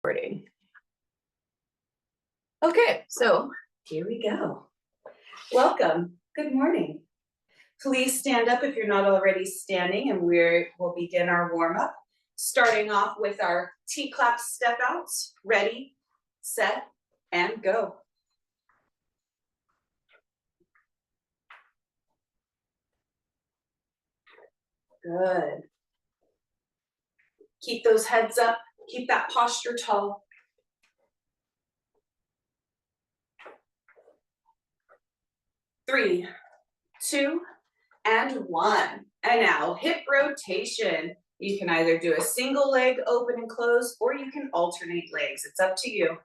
Recording. Okay, so here we go. Welcome. Good morning. Please stand up if you're not already standing, and we'll begin our warm-up, starting off with our T-clap step outs. Ready, set, and go. Good. Keep those heads up. Keep that posture tall. Three, two, and one. And now hip rotation. You can either do a single leg open and close, or you can alternate legs. It's up to you.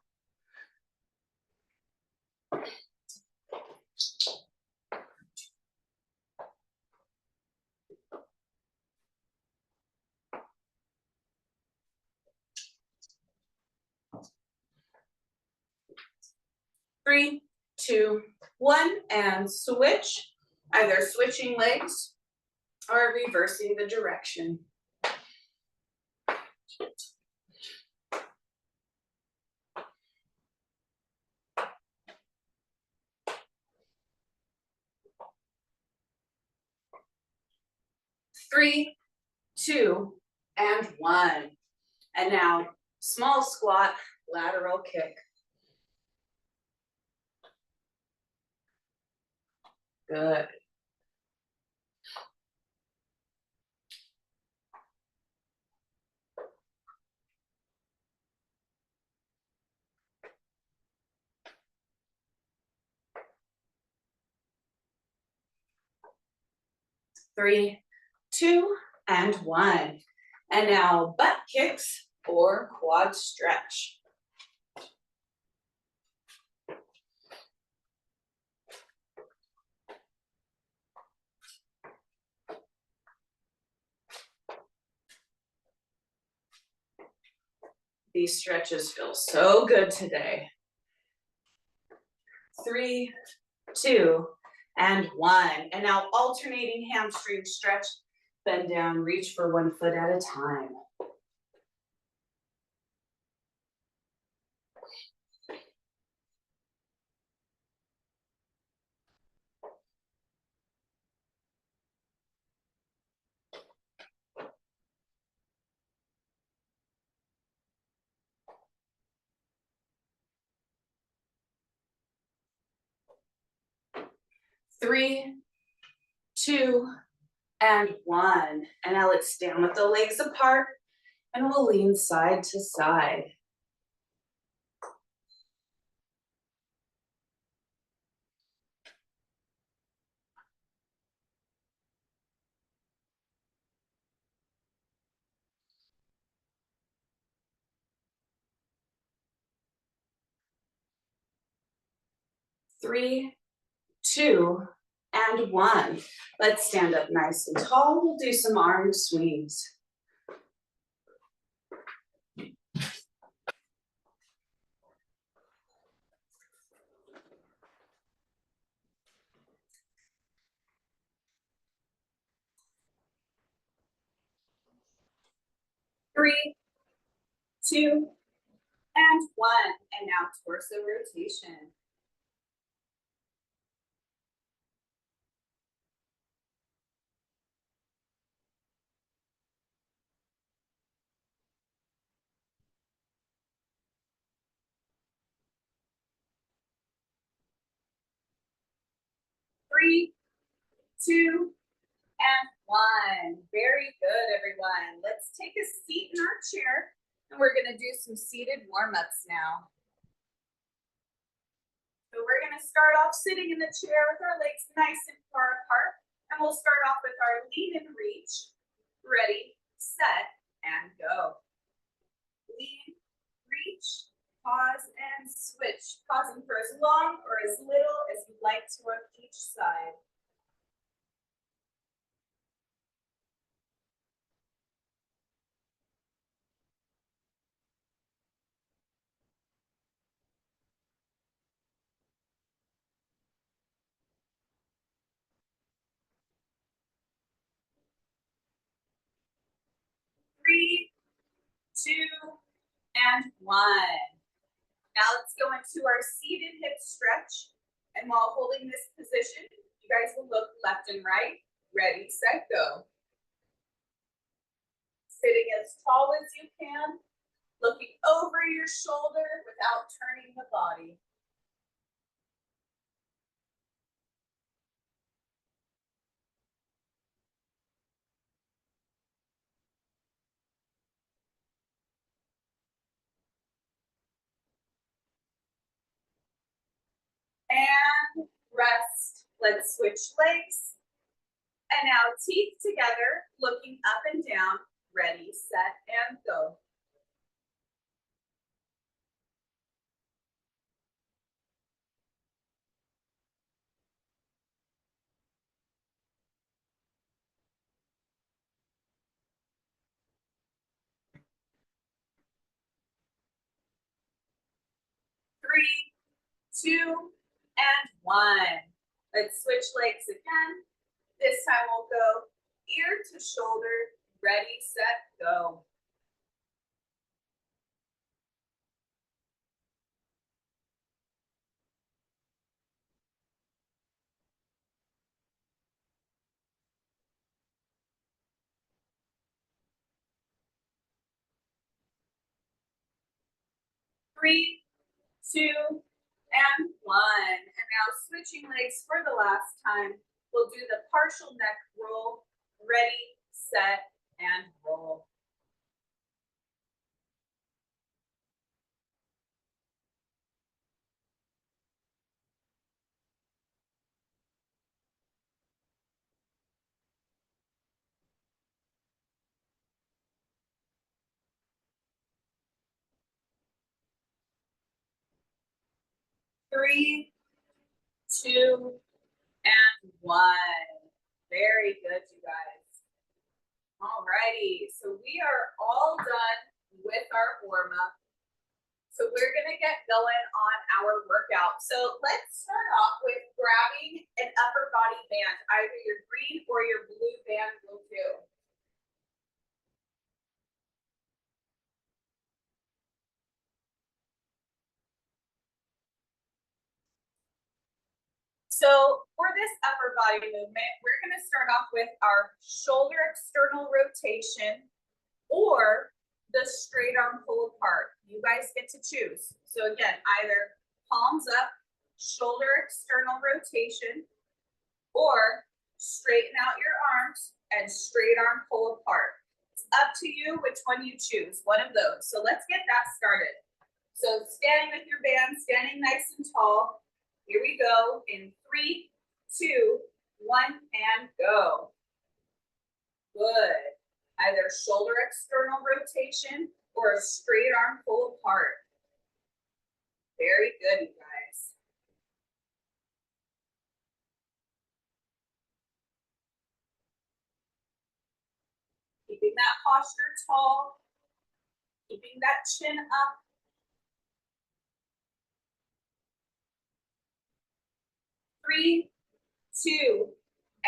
Three, two, one, and switch. Either switching legs or reversing the direction. Three, two, and one. And now small squat, lateral kick. Good. Three, two, and one. And now butt kicks or quad stretch. These stretches feel so good today. Three, two, and one. And now alternating hamstring stretch. Bend down, reach for one foot at a time. Three, two, and one. And now let's stand with the legs apart, and we'll lean side to side. Three, two, and one. Let's stand up nice and tall. We'll do some arm swings. Three, two, and one. And now torso rotation. Three, two, and one. Very good, everyone. Let's take a seat in our chair, and we're gonna do some seated warm-ups now. So we're gonna start off sitting in the chair with our legs nice and far apart, and we'll start off with our lean and reach. Ready, set, and go. Lean, reach, pause, and switch. Pausing for as long or as little as you'd like to on each side. Three, two, and 1. Now let's go into our seated hip stretch. And while holding this position, you guys will look left and right. Ready, set, go. Sitting as tall as you can, looking over your shoulder without turning the body. And rest. Let's switch legs. And now teeth together, looking up and down. Ready, set, and go. Three, 2, and 1. Let's switch legs again. This time we'll go ear to shoulder. Ready, set, go. Three, 2, and 1. And now switching legs for the last time. We'll do the partial neck roll. Ready, set, and roll. Three, 2, and 1. Very good, you guys. Alrighty, so we are all done with our warm-up. So we're gonna get going on our workout. So let's start off with grabbing an upper body band. Either your green or your blue band will do. So for this upper body movement, we're gonna start off with our shoulder external rotation or the straight arm pull apart. You guys get to choose. So again, either palms up, shoulder external rotation, or straighten out your arms and straight arm pull apart. It's up to you which one you choose, one of those. So let's get that started. So standing with your band, standing nice and tall. Here we go in 3, 2, 1, and go. Good. Either shoulder external rotation or a straight arm pull apart. Very good, you guys. Keeping that posture tall, keeping that chin up. Three, 2,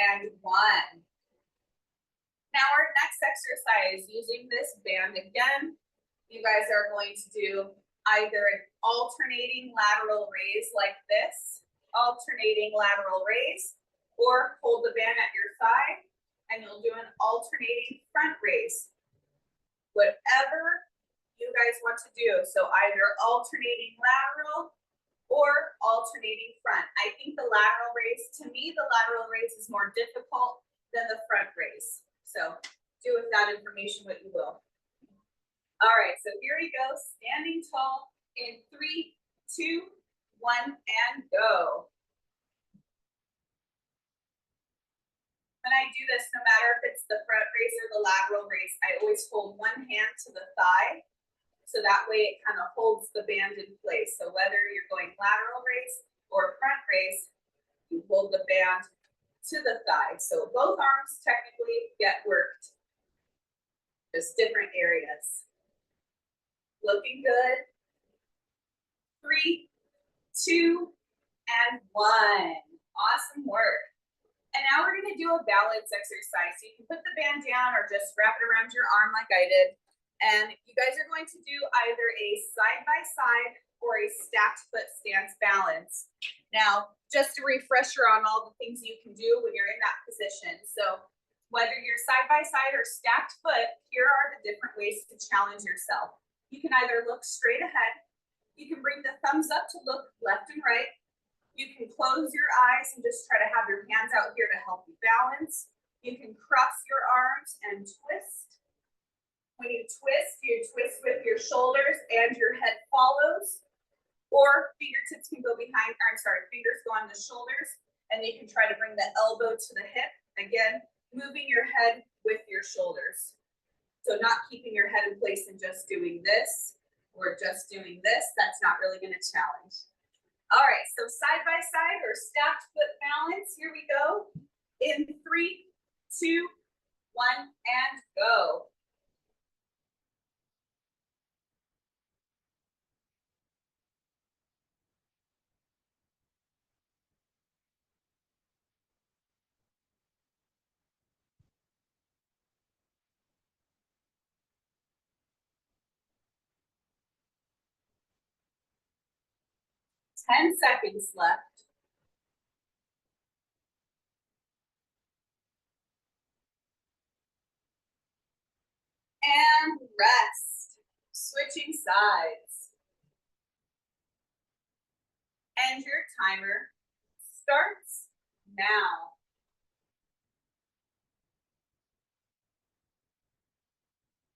and 1. Now our next exercise, using this band again, you guys are going to do either an alternating lateral raise like this, alternating lateral raise, or hold the band at your side and you'll do an alternating front raise. Whatever you guys want to do. So either alternating lateral or alternating front. I think the lateral raise, to me, the lateral raise is more difficult than the front raise. So do with that information what you will. All right, so here we go, standing tall in 3, 2, 1, and go. When I do this, no matter if it's the front raise or the lateral raise, I always hold one hand to the thigh. So that way it kind of holds the band in place. So whether you're going lateral raise or front raise, you hold the band to the thigh. So both arms technically get worked, just different areas. Looking good. 3, 2, and 1. Awesome work. And now we're gonna do a balance exercise. So you can put the band down or just wrap it around your arm like I did. And you guys are going to do either a side-by-side or a stacked foot stance balance. Now, just a refresher on all the things you can do when you're in that position. So whether you're side-by-side or stacked foot, here are the different ways to challenge yourself. You can either look straight ahead. You can bring the thumbs up to look left and right. You can close your eyes and just try to have your hands out here to help you balance. You can cross your arms and twist. When you twist with your shoulders and your head follows, or fingertips can go behind, fingers go on the shoulders, and you can try to bring the elbow to the hip. Again, moving your head with your shoulders. So not keeping your head in place and just doing this, or just doing this, that's not really gonna challenge. All right, so side by side or stacked foot balance, here we go. In 3, 2, 1, and go. Ten seconds left. And rest. Switching sides. And your timer starts now.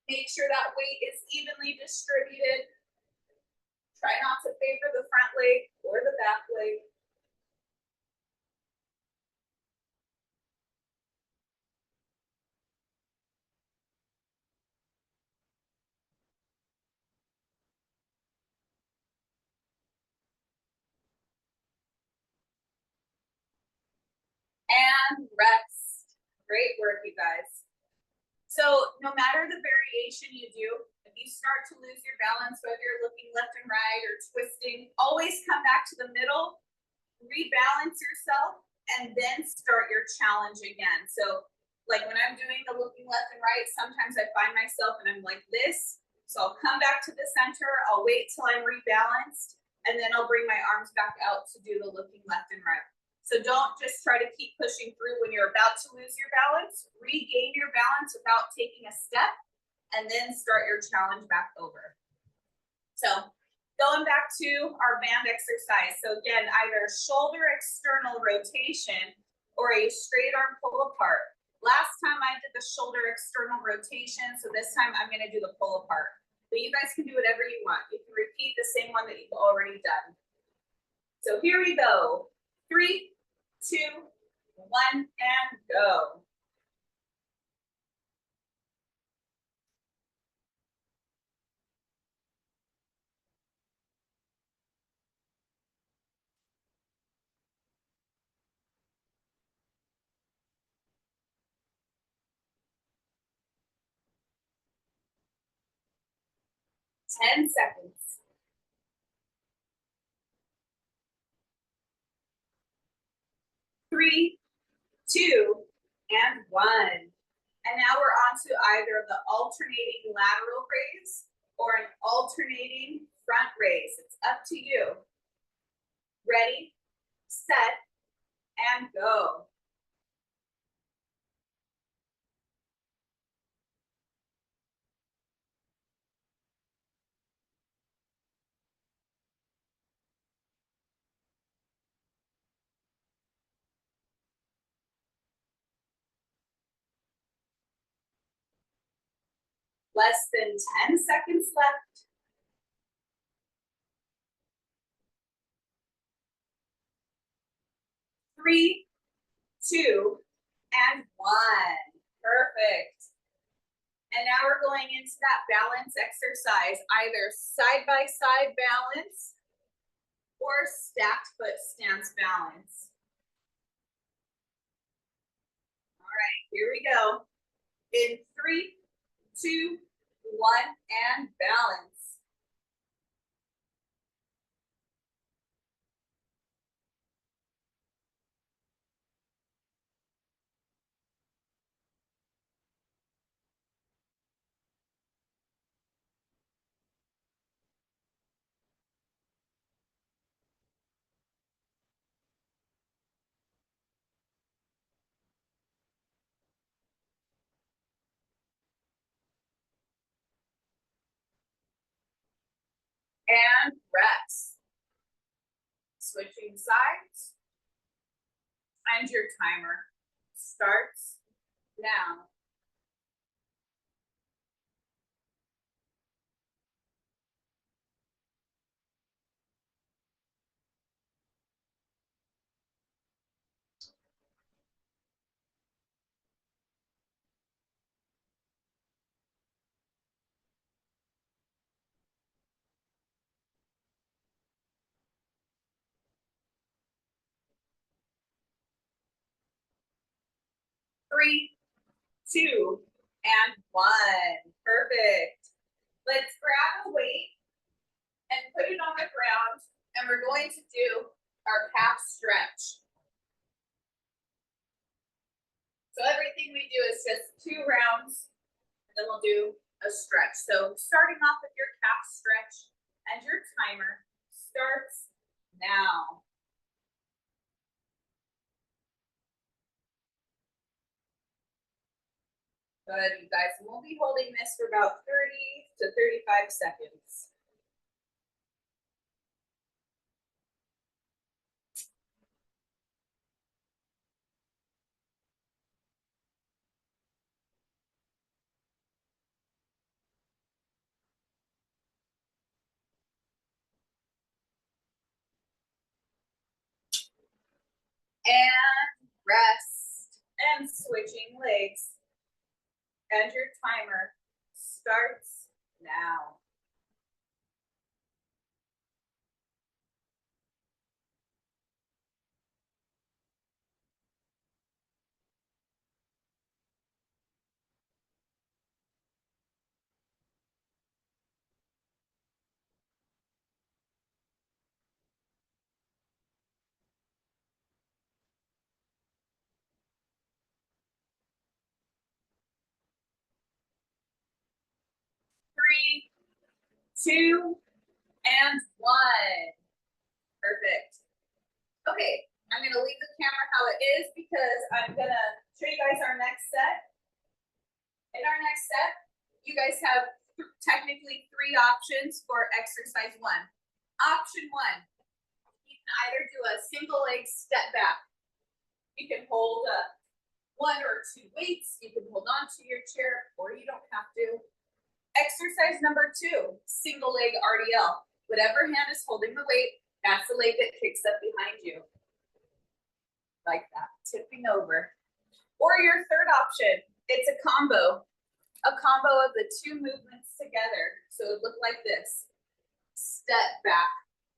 Make sure that weight is evenly distributed. Try not to favor the front leg or the back leg. And rest. Great work, you guys. So no matter the variation you do, if you start to lose your balance, whether you're looking left and right or twisting, always come back to the middle, rebalance yourself, and then start your challenge again. So like when I'm doing the looking left and right, sometimes I find myself and I'm like this. So I'll come back to the center, I'll wait till I'm rebalanced, and then I'll bring my arms back out to do the looking left and right. So don't just try to keep pushing through when you're about to lose your balance. Regain your balance without taking a step, and then start your challenge back over. So going back to our band exercise. So again, either shoulder external rotation or a straight arm pull apart. Last time I did the shoulder external rotation, so this time I'm going to do the pull apart. But you guys can do whatever you want. You can repeat the same one that you've already done. So here we go. 3, 2, 1, and go. Ten seconds. 3, 2, and 1. And now we're on to either the alternating lateral raise or an alternating front raise. It's up to you. Ready, set, and go. Less than 10 seconds left. 3, 2, and 1. Perfect. And now we're going into that balance exercise, either side-by-side balance or stacked foot stance balance. All right, here we go. In 3, 2, 1, and balance. and rest. Switching sides. And your timer starts now. Three, two, and one. Perfect. Let's grab a weight and put it on the ground, and we're going to do our calf stretch. So everything we do is just 2 rounds, and then we'll do a stretch. So starting off with your calf stretch, and your timer starts now. Good, you guys, and we'll be holding this for about 30 to 35 seconds. And rest, and switching legs, and your timer starts now. Three, two, and one. Perfect. Okay, I'm gonna leave the camera how it is because I'm gonna show you guys our next set. In our next set, you guys have technically 3 options for exercise 1. Option 1, you can either do a single leg step back. You can hold 1 or 2 weights, you can hold on to your chair, or you don't have to. Exercise number 2, single leg RDL. Whatever hand is holding the weight, that's the leg that kicks up behind you. Like that, tipping over. Or your third option, it's a combo of the 2 movements together. So it would look like this. Step back,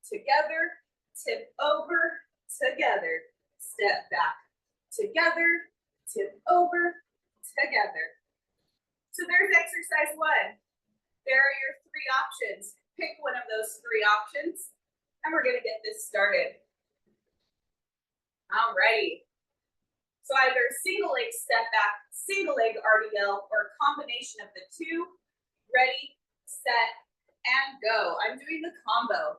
together, tip over, together, step back, together, tip over, together. So there's exercise 1. There are your 3 options. Pick one of those 3 options, and we're gonna get this started. Alrighty. So either single leg step back, single leg RDL, or a combination of the 2. Ready, set, and go. I'm doing the combo.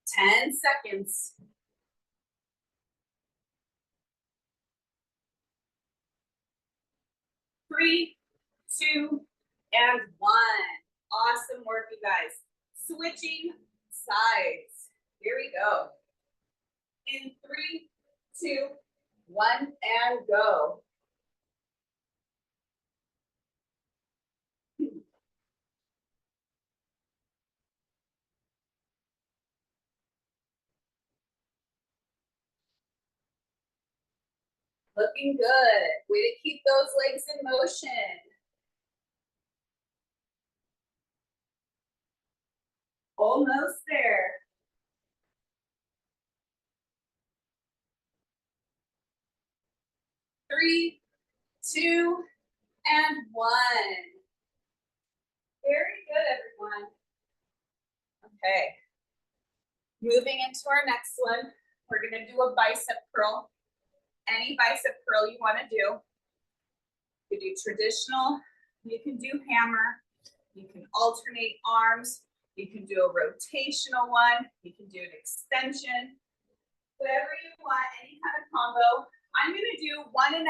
Ten seconds. Three, 2, and 1. Awesome work, you guys. Switching sides. Here we go. In 3, 2, 1, and go. Looking good. Way to keep those legs in motion. Almost there. 3, 2, and 1. Very good, everyone. Okay. Moving into our next one, we're gonna do a bicep curl. Any bicep curl you wanna do. You can do traditional, you can do hammer, You can alternate arms. You can do a rotational one. You can do an extension. Whatever you want, any kind of combo. I'm gonna do 1.5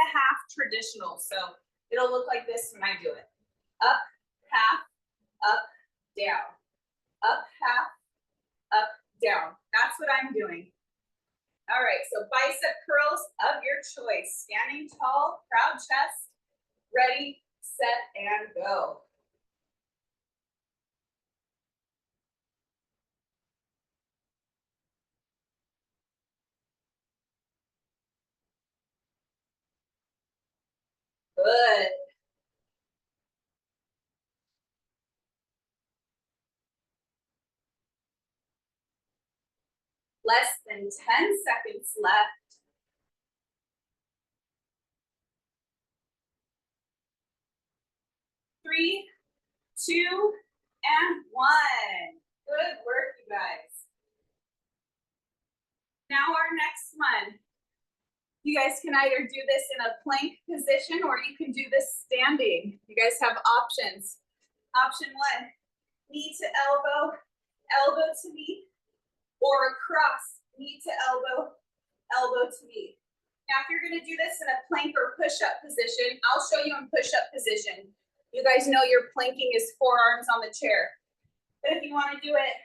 traditional. So it'll look like this when I do it. Up, half, up, down. Up, half, up, down. That's what I'm doing. All right, so bicep curls of your choice. Standing tall, proud chest. Ready, set, and go. Good. Less than 10 seconds left. 3, 2, and 1. Good work, you guys. Now our next one. You guys can either do this in a plank position or you can do this standing. You guys have options. Option 1, knee to elbow, elbow to knee, or across, knee to elbow, elbow to knee. Now, if you're gonna do this in a plank or push-up position, I'll show you in push-up position. You guys know your planking is forearms on the chair. But if you wanna do it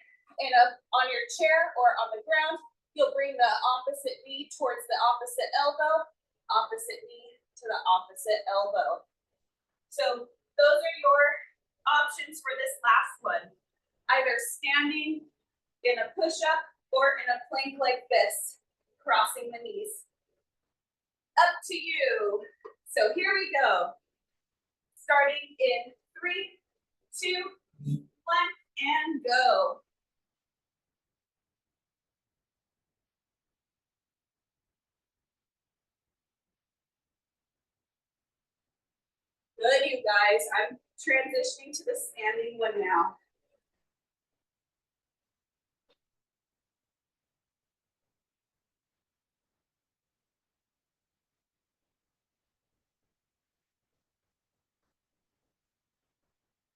on your chair or on the ground, you'll bring the opposite knee towards the opposite elbow, opposite knee to the opposite elbow. So those are your options for this last one. Either standing in a push-up or in a plank like this, crossing the knees. Up to you. So here we go. Starting in 3, 2, 1, and go. Good, you guys. I'm transitioning to the standing one now.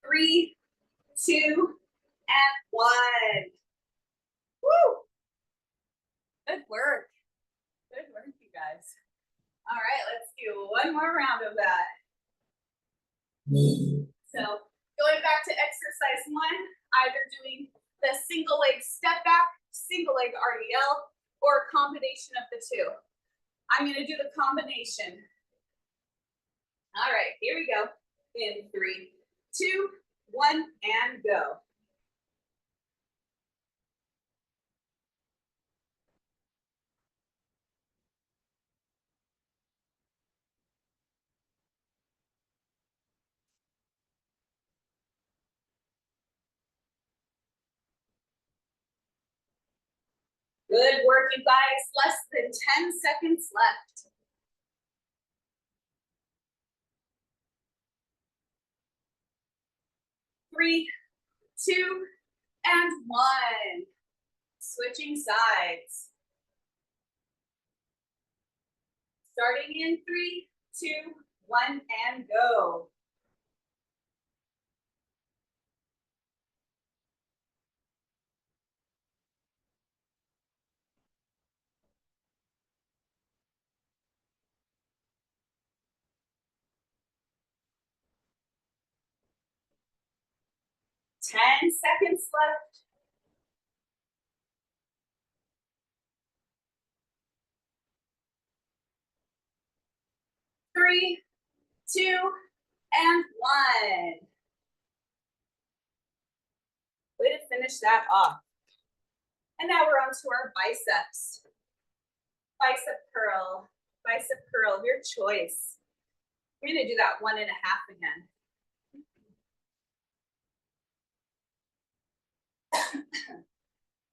Three, 2, and 1. Woo! Good work. Good work, you guys. All right, let's do one more round of that. So going back to exercise 1, either doing the single leg step back, single leg RDL, or a combination of the two. I'm gonna do the combination. All right, here we go. In 3, 2, 1, and go. Good work, you guys. Less than 10 seconds left. 3, 2, and 1. Switching sides. Starting in 3, 2, 1, and go. Ten seconds left. 3, 2, and 1. Way to finish that off. And now we're on to our biceps. Bicep curl, your choice. We're gonna do that 1.5 again.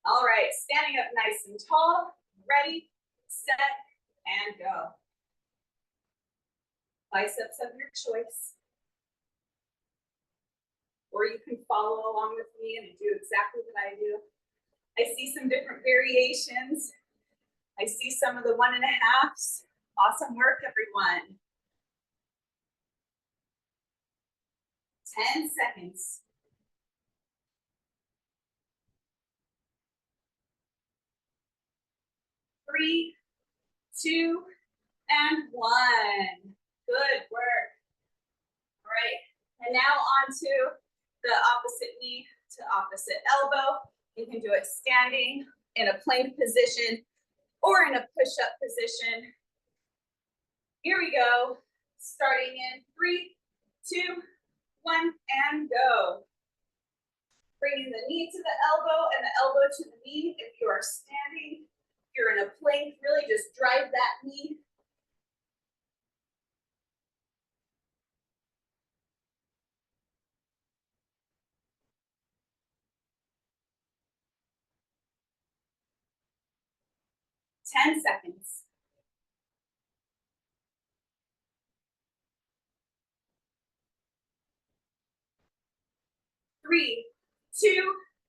All right, standing up nice and tall, ready, set, and go. Biceps of your choice. Or you can follow along with me and do exactly what I do. I see some different variations. I see some of the 1.5s. Awesome work, everyone. 10 seconds. 3, 2, and 1. Good work. All right, and now on to the opposite knee to opposite elbow. You can do it standing in a plank position or in a push-up position. Here we go. Starting in 3, 2, 1, and go. Bringing the knee to the elbow and the elbow to the knee. If you are standing, you're in a plank, really just drive that knee. Ten seconds. 3, 2,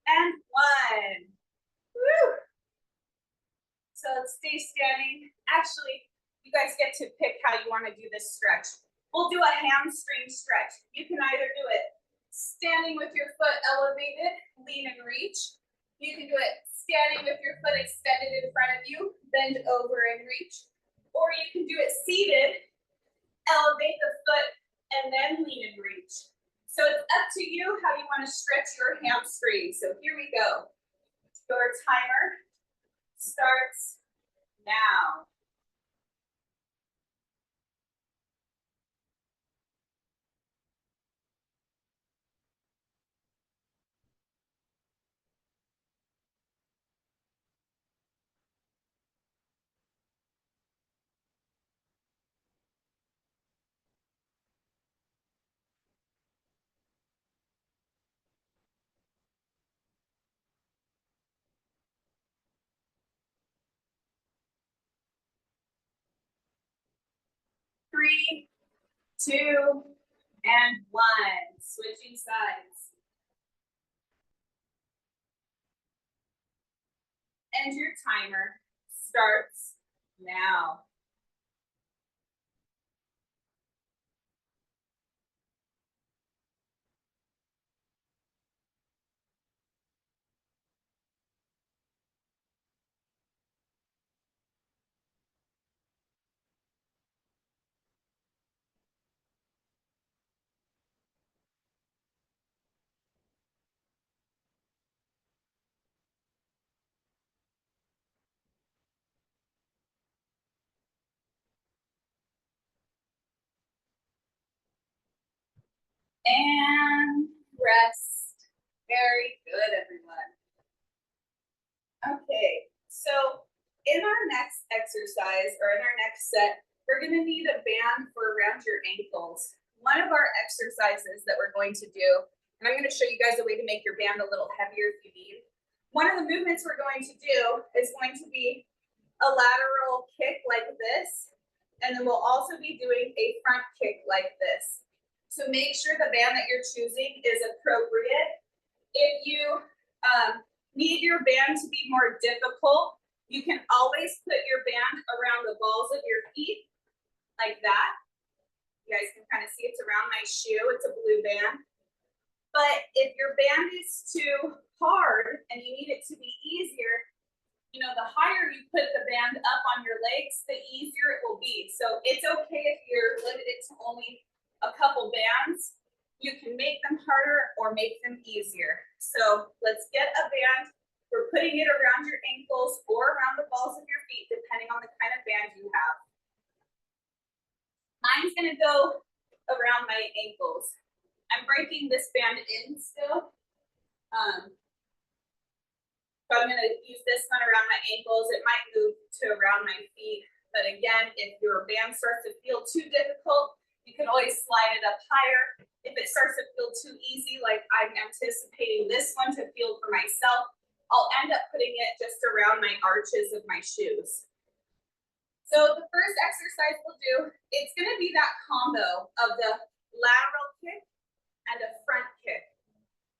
and 1. Woo! So let's stay standing. Actually, you guys get to pick how you want to do this stretch. We'll do a hamstring stretch. You can either do it standing with your foot elevated, lean and reach. You can do it standing with your foot extended in front of you, bend over and reach. Or you can do it seated, elevate the foot, and then lean and reach. So it's up to you how you want to stretch your hamstring. So here we go. Your timer starts now. Three, 2, and 1. Switching sides. And your timer starts now. And rest. Very good, everyone. Okay, so in our next exercise or in our next set, we're going to need a band for around your ankles. One of our exercises that we're going to do, and I'm going to show you guys a way to make your band a little heavier if you need. One of the movements we're going to do is going to be a lateral kick like this, and then we'll also be doing a front kick like this. So make sure the band that you're choosing is appropriate. If you need your band to be more difficult, you can always put your band around the balls of your feet like that. You guys can kind of see it's around my shoe. It's a blue band. But if your band is too hard and you need it to be easier, you know, the higher you put the band up on your legs, the easier it will be. So it's okay if you're limited to only a couple bands. You can make them harder or make them easier. So let's get a band. We're putting it around your ankles or around the balls of your feet, depending on the kind of band you have. Mine's gonna go around my ankles. I'm breaking this band in still. So I'm gonna use this one around my ankles. It might move to around my feet. But again, if your band starts to feel too difficult, you can always slide it up higher. If it starts to feel too easy, like I'm anticipating this one to feel for myself, I'll end up putting it just around my arches of my shoes. So the first exercise we'll do, it's gonna be that combo of the lateral kick and a front kick.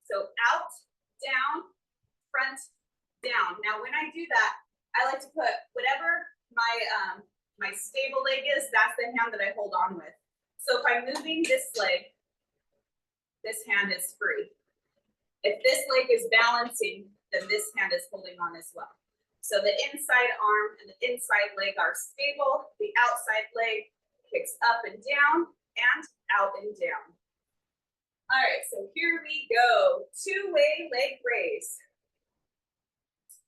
So out, down, front, down. Now when I do that, I like to put whatever my stable leg is, that's the hand that I hold on with. So if I'm moving this leg, this hand is free. If this leg is balancing, then this hand is holding on as well. So the inside arm and the inside leg are stable. The outside leg kicks up and down and out and down. All right, so here we go. Two-way leg raise.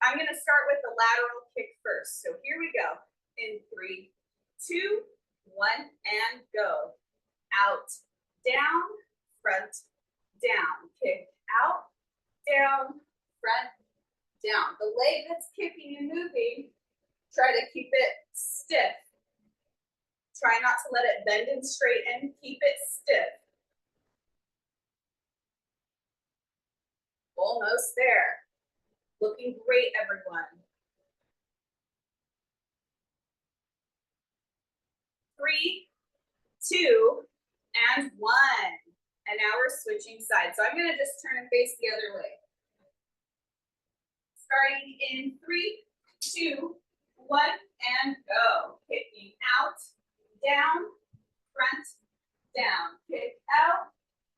I'm gonna start with the lateral kick first. So here we go. In 3, 2, 1, and go. Out, down, front, down. Kick out, down, front, down. The leg that's kicking and moving, try to keep it stiff. Try not to let it bend and straighten. Keep it stiff. Almost there. Looking great, everyone. 3, 2, and 1. And now we're switching sides. So I'm gonna just turn and face the other way. Starting in 3, 2, 1, and go. Kicking out, down, front, down. Kick out,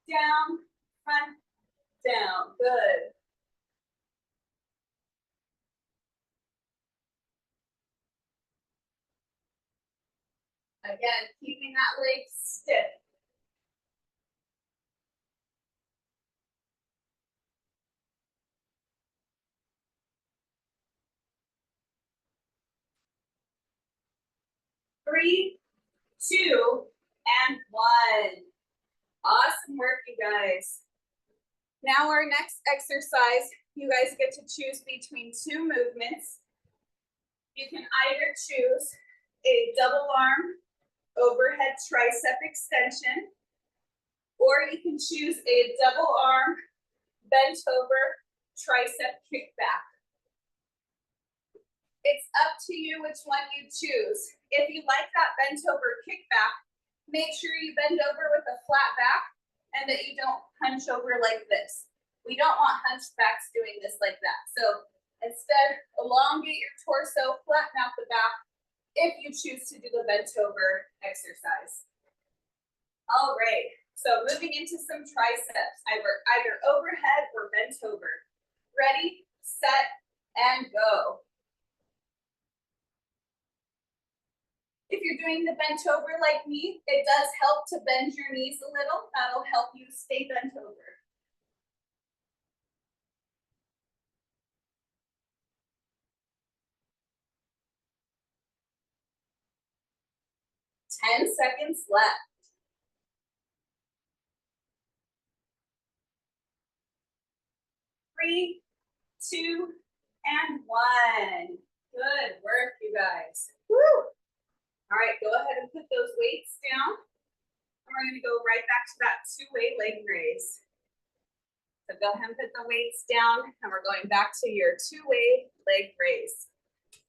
down, front, down. Good. Again, keeping that leg stiff. Three, 2, and 1. Awesome work, you guys. Now our next exercise, you guys get to choose between 2 movements. You can either choose a double arm overhead tricep extension, or you can choose a double arm bent over tricep kickback. It's up to you which one you choose. If you like that bent over kickback, make sure you bend over with a flat back and that you don't hunch over like this. We don't want hunchbacks doing this like that. So instead, elongate your torso, flatten out the back if you choose to do the bent over exercise. All right, so moving into some triceps, either overhead or bent over. Ready, set, and go. If you're doing the bent over like me, it does help to bend your knees a little. That'll help you stay bent over. Ten seconds left. 3, 2, and 1. Good work, you guys. Woo! All right, go ahead and put those weights down. And we're gonna go right back to that 2-way leg raise. So go ahead and put the weights down, and we're going back to your 2-way leg raise.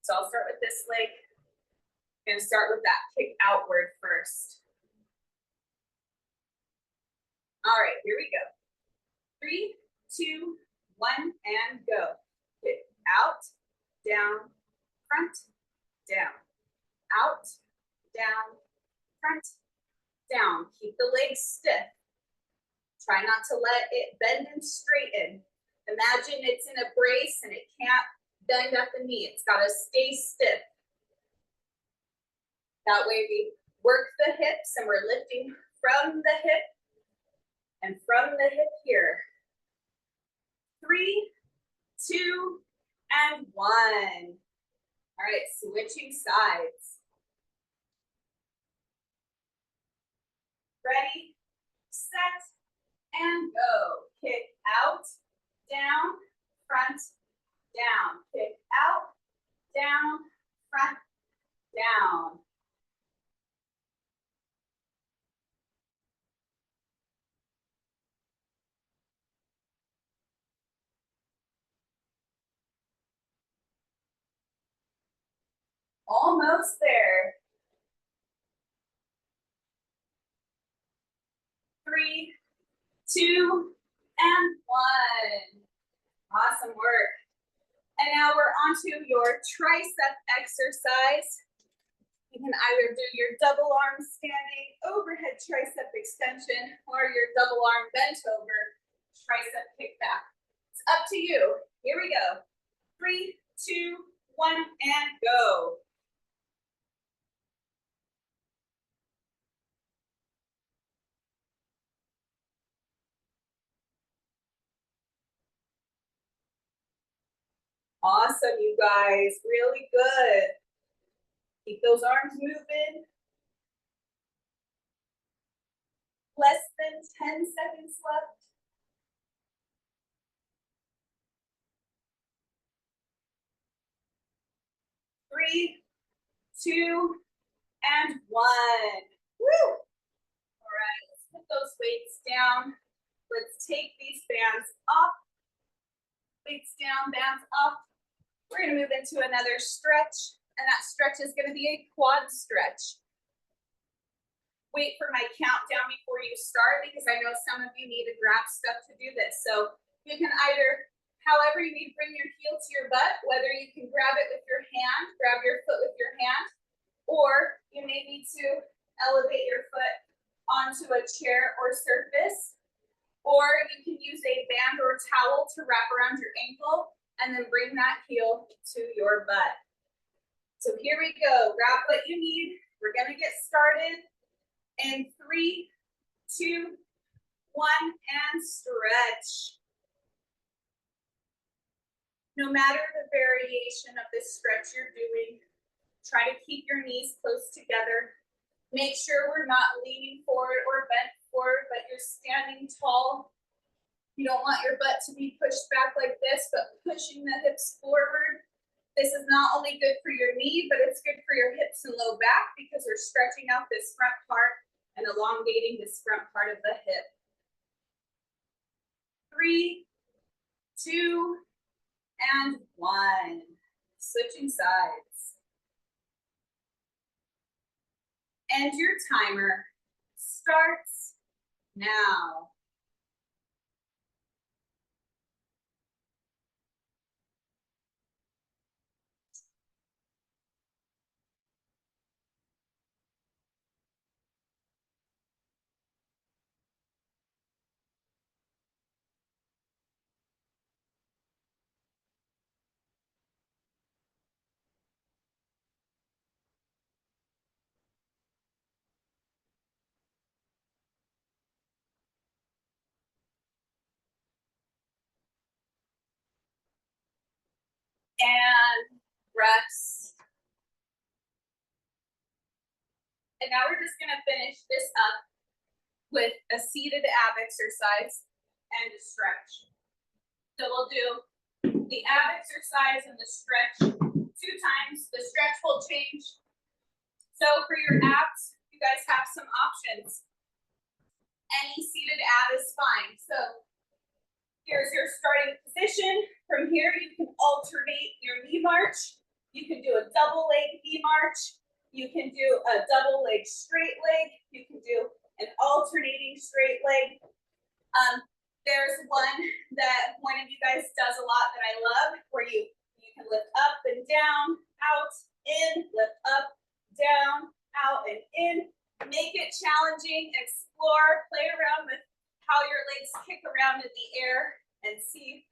So I'll start with this leg. I'm gonna start with that kick outward first. All right, here we go. 3, 2, 1, and go. Kick out, down, front, down, out, down, front, down. Keep the legs stiff. Try not to let it bend and straighten. Imagine it's in a brace and it can't bend at the knee. It's got to stay stiff. That way we work the hips and we're lifting from the hip and from the hip here. 3, 2, and 1. All right, switching sides. Ready, set, and go. Kick out, down, front, down. Kick out, down, front, down. Almost there. 3, 2, and 1. Awesome work. And now we're on to your tricep exercise. You can either do your double arm standing overhead tricep extension or your double arm bent over tricep kickback. It's up to you. Here we go. 3, 2, 1, and go. Awesome, you guys, really good. Keep those arms moving. Less than 10 seconds left. 3, 2, and 1. Woo! All right, let's put those weights down. Let's take these bands off. Weights down, bands off. We're gonna move into another stretch, and that stretch is gonna be a quad stretch. Wait for my countdown before you start, because I know some of you need to grab stuff to do this. So you can either, however you need to bring your heel to your butt, whether you can grab it with your hand, grab your foot with your hand, or you may need to elevate your foot onto a chair or surface, or you can use a band or towel to wrap around your ankle and then bring that heel to your butt. So here we go, grab what you need. We're gonna get started. And 3, 2, 1, and stretch. No matter the variation of this stretch you're doing, try to keep your knees close together. Make sure we're not leaning forward or bent forward, but you're standing tall. You don't want your butt to be pushed back like this, but pushing the hips forward. This is not only good for your knee, but it's good for your hips and low back because we're stretching out this front part and elongating this front part of the hip. 3, 2, and 1. Switching sides. And your timer starts now. And rest. And now we're just gonna finish this up with a seated ab exercise and a stretch. So we'll do the ab exercise and the stretch 2 times. The stretch will change. So for your abs, you guys have some options. Any seated ab is fine. So here's your starting position. From here, you can alternate your knee march. You can do a double leg knee march. You can do a double leg straight leg. You can do an alternating straight leg. There's one that one of you guys does a lot that I love, where you can lift up and down, out, in, lift up, down, out, and in. Make it challenging, explore, play around with how your legs kick around in the air, and see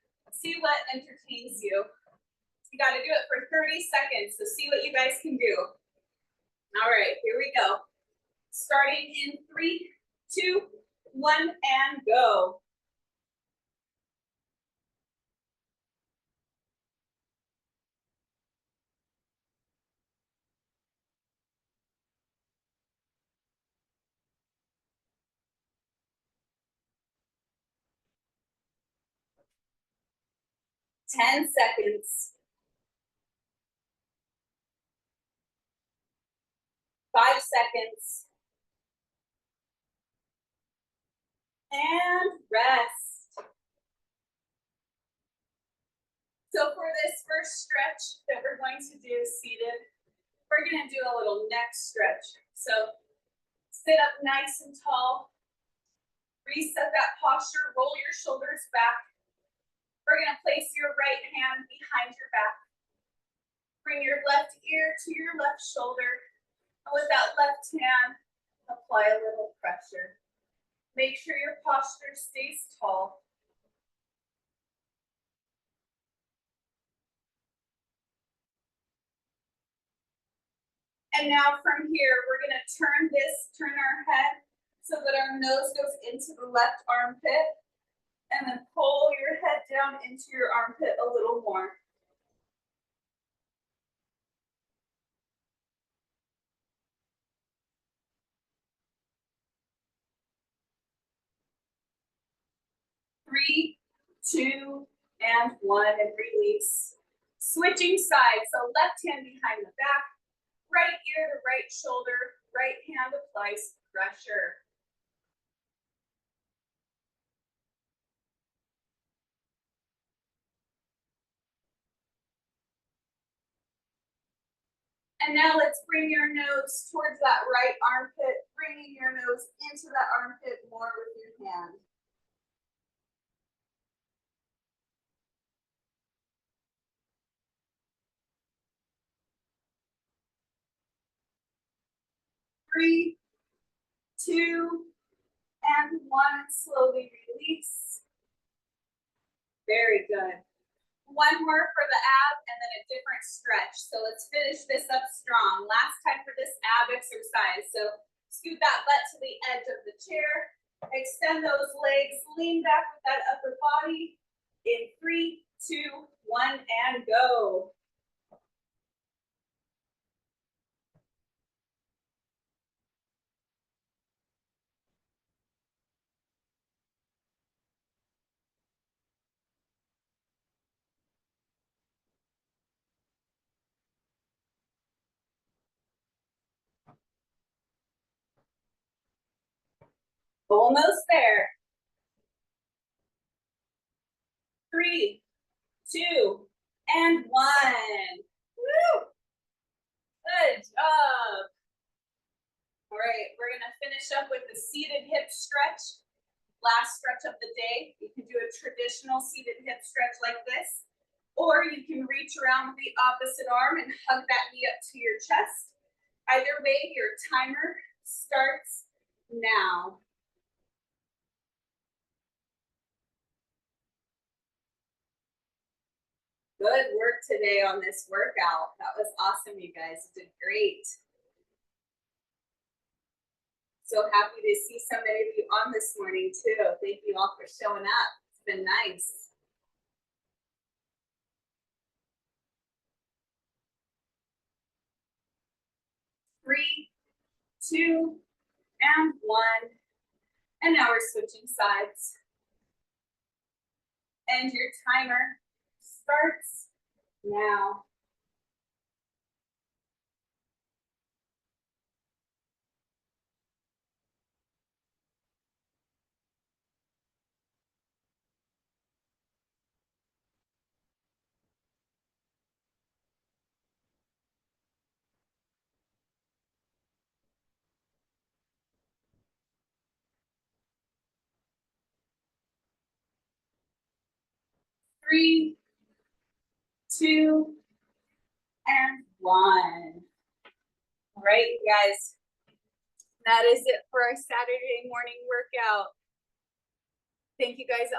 what entertains you. You got to do it for 30 seconds, so see what you guys can do. All right, here we go. Starting in 3, 2, 1, and go. Ten seconds. 5 seconds. And rest. So for this first stretch that we're going to do seated, we're going to do a little neck stretch. So sit up nice and tall. Reset that posture, roll your shoulders back. We're going to place your right hand behind your back. Bring your left ear to your left shoulder. And with that left hand, apply a little pressure. Make sure your posture stays tall. And now from here, we're gonna turn our head so that our nose goes into the left armpit, and then pull your head down into your armpit a little more. Three, two, and one, and release. Switching sides, so left hand behind the back, right ear to right shoulder, right hand applies pressure. And now let's bring your nose towards that right armpit, bringing your nose into that armpit more with your hand. Three, two, and one. Slowly release. Very good. One more for the ab and then a different stretch. So let's finish this up strong. Last time for this ab exercise. So scoot that butt to the edge of the chair. Extend those legs. Lean back with that upper body. In 3, 2, 1, and go. Almost there. 3, 2, and 1. Woo! Good job. All right, we're gonna finish up with the seated hip stretch. Last stretch of the day. You can do a traditional seated hip stretch like this, or you can reach around with the opposite arm and hug that knee up to your chest. Either way, your timer starts now. Good work today on this workout. That was awesome, you guys. You did great. So happy to see so many of you on this morning too. Thank you all for showing up. It's been nice. Three, two, and one. And now we're switching sides. And your timer starts now. Three, two, and one. All right, you guys. That is it for our Saturday morning workout. Thank you guys